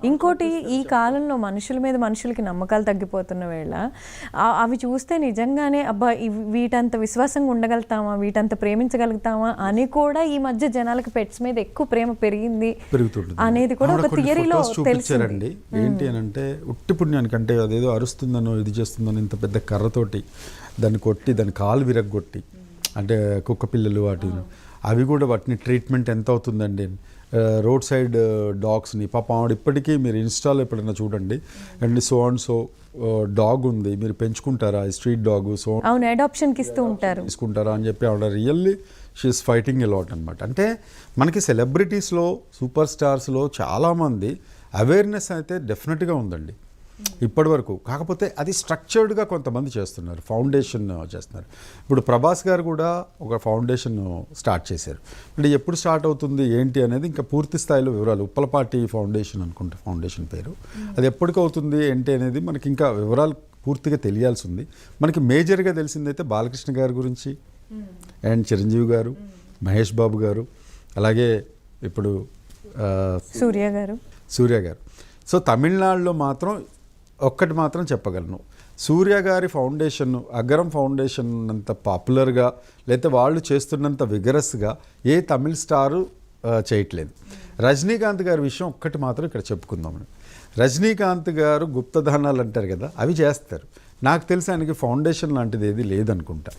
ఇంకోటి ఈ కాలంలో మనుషుల మీద మనుషులకి నమ్మకాలు తగ్గిపోతున్న వేళ అవి చూస్తే నిజంగానే అబ్బా వీటంత విశ్వాసంగా ఉండగలుగుతామా, వీటంత ప్రేమించగలుగుతామా అని కూడా ఈ మధ్య జనాలకు పెట్స్ మీద ఎక్కువ ప్రేమ పెరుగుతుంది అనేది కూడా ఒక థియరీలో తెలిసారండి. ఏంటి అని అంటే ఉట్టి పుణ్యానికి, అంటే అదేదో అరుస్తుందనో ఇది చేస్తుందనో ఇంత పెద్ద కర్రతోటి దాన్ని కొట్టి దాని కాలు విరగ్గొట్టి, అంటే కుక్క పిల్లలు వాటి అవి కూడా వాటిని ట్రీట్మెంట్ ఎంత అవుతుందండి. రోడ్ సైడ్ డాగ్స్ని పాపం ఆవిడ ఇప్పటికీ మీరు ఇన్స్టాలో ఎప్పుడైనా చూడండి and so and so dog ఉంది, మీరు పెంచుకుంటారా స్ట్రీట్ డాగ్, సో అవును అడాప్షన్కి ఇస్తూ ఉంటారు, తీసుకుంటారా అని చెప్పి ఆవిడ really she's fighting a lot అనమాట. అంటే మనకి సెలబ్రిటీస్లో సూపర్ స్టార్స్లో చాలామంది అవేర్నెస్ అయితే డెఫినెట్గా ఉందండి ఇప్పటి వరకు. కాకపోతే అది స్ట్రక్చర్డ్గా కొంతమంది చేస్తున్నారు, ఫౌండేషన్ చేస్తున్నారు. ఇప్పుడు ప్రభాస్ గారు కూడా ఒక ఫౌండేషన్ స్టార్ట్ చేశారు. అంటే ఎప్పుడు స్టార్ట్ అవుతుంది ఏంటి అనేది ఇంకా పూర్తి స్థాయిలో వివరాలు, ఉప్పలపాటి ఫౌండేషన్ అనుకుంటా ఫౌండేషన్ పేరు, అది ఎప్పటికవుతుంది ఏంటి అనేది మనకి ఇంకా వివరాలు పూర్తిగా తెలియాల్సి ఉంది. మనకి మేజర్గా తెలిసిందైతే బాలకృష్ణ గారి గురించి అండ్ చిరంజీవి గారు, మహేష్ బాబు గారు, అలాగే ఇప్పుడు సూర్య గారు. సో తమిళనాడులో మాత్రం ఒక్కటి మాత్రం చెప్పగలను, సూర్య గారి ఫౌండేషన్ అగరం ఫౌండేషన్ అంత పాపులర్గా లేకపోతే వాళ్ళు చేస్తున్నంత విగరస్గా ఏ తమిళ్ స్టారు చేయట్లేదు. రజనీకాంత్ గారి విషయం ఒక్కటి మాత్రం ఇక్కడ చెప్పుకుందాం. రజనీకాంత్ గారు గుప్తదానాలు అంటారు కదా, అవి చేస్తారు. నాకు తెలిసి ఆయనకి ఫౌండేషన్ లాంటిది ఏది లేదనుకుంటా.